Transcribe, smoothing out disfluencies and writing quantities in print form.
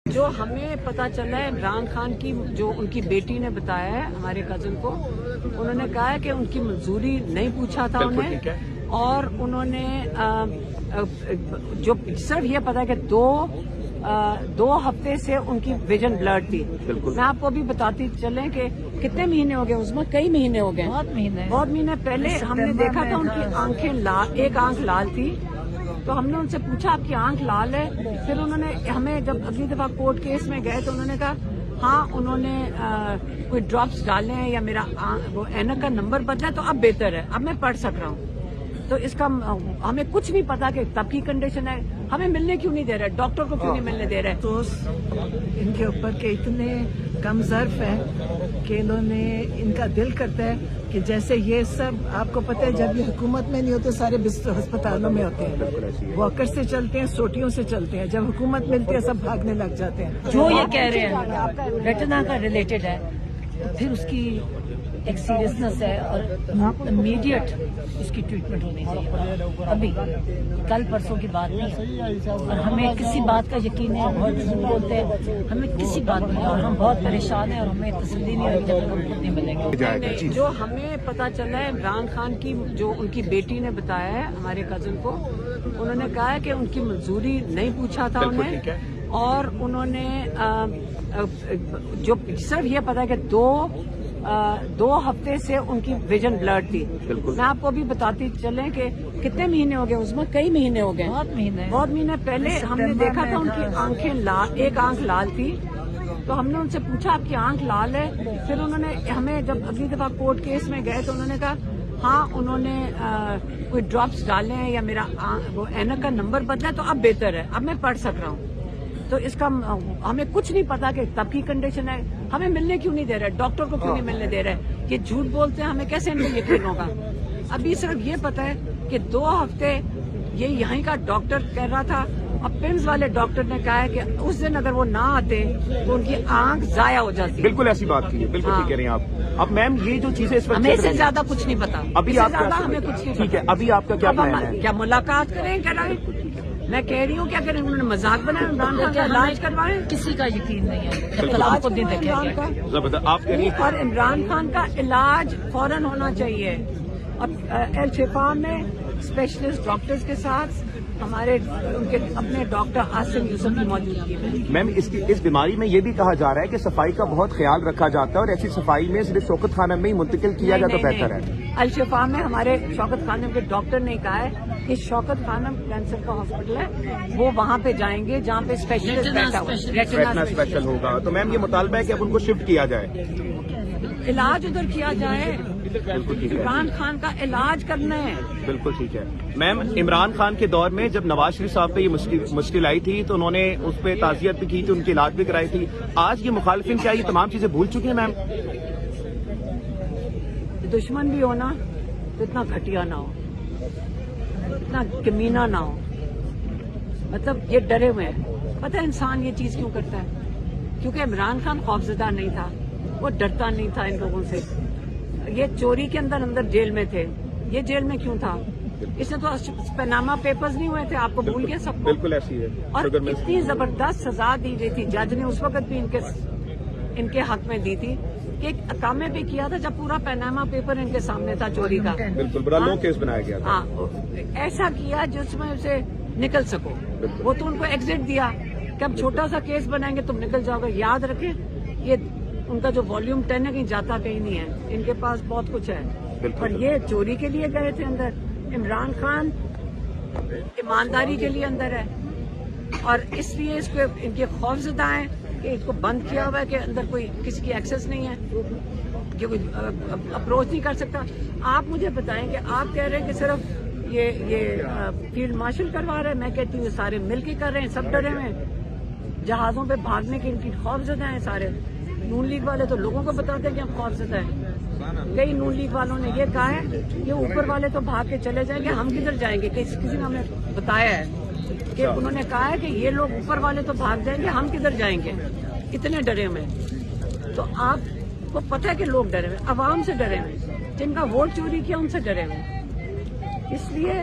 جو ہمیں پتہ چلا ہے عمران خان کی جو ان کی بیٹی نے بتایا ہے ہمارے کزن کو، انہوں نے کہا ہے کہ ان کی منظوری نہیں پوچھا تھا انہیں، اور انہوں نے جو صرف یہ پتا ہے کہ دو ہفتے سے ان کی ویژن بلرڈ تھی۔ میں آپ کو ابھی بتاتی چلیں کہ کتنے مہینے ہو گئے، اس میں کئی مہینے ہو گئے، بہت مہینے پہلے ہم نے دیکھا تھا ان کی آنکھیں ایک آنکھ لال تھی، تو ہم نے ان سے پوچھا آپ کی آنکھ لال ہے؟ پھر انہوں نے ہمیں جب اگلی دفعہ کورٹ کیس میں گئے تو انہوں نے کہا ہاں انہوں نے کوئی ڈراپس ڈالے ہیں یا میرا وہ اینک کا نمبر بدلا ہے تو اب بہتر ہے، اب میں پڑھ سک رہا ہوں۔ تو اس کا ہمیں کچھ نہیں پتا کہ تب کی کنڈیشن ہے، ہمیں ملنے کیوں نہیں دے رہے، ڈاکٹر کو کیوں نہیں ملنے دے رہے۔ تو ان کے اوپر کے اتنے کم ظرف ہیں کہ انہوں نے ان کا دل کرتا ہے کہ جیسے یہ سب آپ کو پتہ ہے جب یہ حکومت میں نہیں ہوتے سارے ہسپتالوں میں ہوتے ہیں، واکر سے چلتے ہیں، سوٹیوں سے چلتے ہیں، جب حکومت ملتی ہے سب بھاگنے لگ جاتے ہیں۔ جو یہ کہہ رہے ہیں ریٹنا کا ریلیٹڈ ہے، پھر اس کی ایک سیریسنس ہے اور امیڈیٹ اس کی ٹریٹمنٹ ہونی چاہیے، ابھی کل پرسوں کی بات نہیں ہے، اور ہمیں کسی بات کا یقین ہے، بہت جھوٹ بولتے ہیں، ہمیں کسی بات نہیں، اور ہم بہت پریشان ہیں اور ہمیں تسلی نہیں ہوگی جب تک ہم خود نہیں ملیں گے۔ جو ہمیں پتا چلا ہے عمران خان کی جو ان کی بیٹی نے بتایا ہے ہمارے کزن کو، انہوں نے کہا ہے کہ ان کی منظوری نہیں پوچھا تھا انہیں، اور انہوں نے جو صرف یہ پتا ہے کہ دو ہفتے سے ان کی ویژن بلرڈ تھی۔ میں آپ کو ابھی بتاتی چلیں کہ کتنے مہینے ہو گئے، اس میں کئی مہینے ہو گئے، بہت مہینے پہلے ہم نے دیکھا تھا ان کی آنکھیں ایک آنکھ لال تھی، تو ہم نے ان سے پوچھا آپ کی آنکھ لال ہے؟ پھر انہوں نے ہمیں جب اگلی دفعہ کورٹ کیس میں گئے تو انہوں نے کہا ہاں انہوں نے کوئی ڈراپس ڈالے ہیں یا میرا وہ اینک کا نمبر بدلا ہے تو اب بہتر ہے، اب میں پڑھ سک رہا ہوں۔ تو اس کا ہمیں کچھ نہیں پتا کہ تب کی کنڈیشن ہے، ہمیں ملنے کیوں نہیں دے رہے، ڈاکٹر کو کیوں نہیں ملنے دے رہے، یہ جھوٹ بولتے ہیں، ہمیں کیسے ان کو یقین ہوگا۔ ابھی صرف یہ پتا ہے کہ 2 ہفتے یہ یہیں کا ڈاکٹر کہہ رہا تھا، اب پمز والے ڈاکٹر نے کہا ہے کہ اس دن اگر وہ نہ آتے تو ان کی آنکھ ضائع ہو جاتی۔ بالکل ایسی بات کی ہے، بالکل ٹھیک کہہ رہے ہیں آپ۔ اب میم یہ جو چیزیں اس وقت ہمیں اس سے زیادہ کچھ نہیں پتا، ابھی آپ ہمیں کچھ نہیں ٹھیک ہے، ابھی آپ کا کیا پلان ہے؟ کیا ملاقات کریں کرائیں؟ میں کہہ رہی ہوں کیا کریں، انہوں نے مذاق بنایا، عمران خان کا علاج کروائیں، کسی کا یقین نہیں ہے جب تک آپ کو نہیں دیکھیں گے۔ آپ کہہ رہی ہیں اور عمران خان کا علاج فوراً ہونا چاہیے، اور الشفا میں اسپیشلسٹ ڈاکٹرز کے ساتھ ہمارے ان کے اپنے ڈاکٹر عاصم یوسف کی موجودگی میں۔ میم اس بیماری میں یہ بھی کہا جا رہا ہے کہ صفائی کا بہت خیال رکھا جاتا ہے، اور ایسی صفائی میں صرف شوکت خانم میں ہی منتقل کیا جائے تو بہتر ہے۔ الشفا میں ہمارے شوکت خانم کے ڈاکٹر نے کہا ہے کہ شوکت خانم کینسر کا ہاسپٹل ہے، وہ وہاں پہ جائیں گے جہاں پہ اسپیشلسٹ بیٹھا ہوا ہے، ریٹنا اسپیشل ہوگا۔ تو میم یہ مطالبہ ہے کہ اب ان کو شفٹ کیا جائے، علاج ادھر کیا جائے، عمران خان کا علاج کرنا ہے۔ بالکل ٹھیک ہے میم۔ عمران خان کے دور میں جب نواز شریف صاحب پہ یہ مشکل آئی تھی تو انہوں نے اس پہ تعزیت بھی کی تھی، ان کی علاج بھی کرائی تھی۔ آج یہ مخالفین کیا یہ تمام چیزیں بھول چکی ہیں میم؟ دشمن بھی ہونا تو اتنا گھٹیا نہ ہو، اتنا کمینہ نہ ہو، مطلب یہ ڈرے ہوئے ہیں۔ پتہ ہے انسان یہ چیز کیوں کرتا ہے؟ کیونکہ عمران خان خوفزدہ نہیں تھا، وہ ڈرتا نہیں تھا ان لوگوں سے۔ یہ چوری کے اندر جیل میں تھے، یہ جیل میں کیوں تھا؟ اس نے تو پاناما پیپرز نہیں ہوئے تھے، آپ کو بھول گئے سب کو؟ بالکل ایسی ہے، اور اتنی زبردست سزا دی گئی تھی، جج نے اس وقت بھی ان کے حق میں دی تھی کہ ایک اقامے پہ کیا تھا جب پورا پاناما پیپر ان کے سامنے تھا چوری کا۔ بالکل بڑا لو کیس بنایا گیا تھا۔ ہاں ایسا کیا جس میں سے نکل سکو، وہ تو ان کو ایگزٹ دیا کہ اب چھوٹا سا کیس بنائیں گے تم نکل جاؤ گے۔ یاد رکھیں یہ ان کا جو والیوم 10 ہے کہیں جاتا کہیں نہیں ہے، ان کے پاس بہت کچھ ہے، پر یہ چوری کے لیے گئے تھے اندر۔ عمران خان ایمانداری کے لیے اندر ہے، اور اس لیے اس کو ان کے خوفزدہ ہیں کہ اس کو بند کیا ہوا ہے کہ اندر کوئی کسی کی ایکسس نہیں ہے، کہ کوئی اپروچ نہیں کر سکتا۔ آپ مجھے بتائیں کہ آپ کہہ رہے ہیں کہ صرف یہ فیلڈ مارشل کروا رہے ہیں، میں کہتی ہوں سارے مل کے کر رہے ہیں، سب ڈرے ہوئے ہیں، جہازوں پہ بھاگنے کے ان کی خوفزدہ ہیں سارے۔ نون لیگ والے تو لوگوں کو بتاتے ہیں کہ ہم خوفزدہ ہیں۔ کئی نون لیگ والوں نے یہ کہا ہے کہ اوپر والے تو بھاگ کے چلے جائیں گے، ہم کدھر جائیں گے؟ کسی نے ہمیں بتایا ہے کہ انہوں نے کہا ہے کہ یہ لوگ اوپر والے تو بھاگ جائیں گے، ہم کدھر جائیں گے؟ اتنے ڈرے ہوئے۔ تو آپ کو پتہ ہے کہ لوگ ڈرے ہوئے، عوام سے ڈرے ہوئے، جن کا ووٹ چوری کیا ان سے ڈرے ہوئے، اس لیے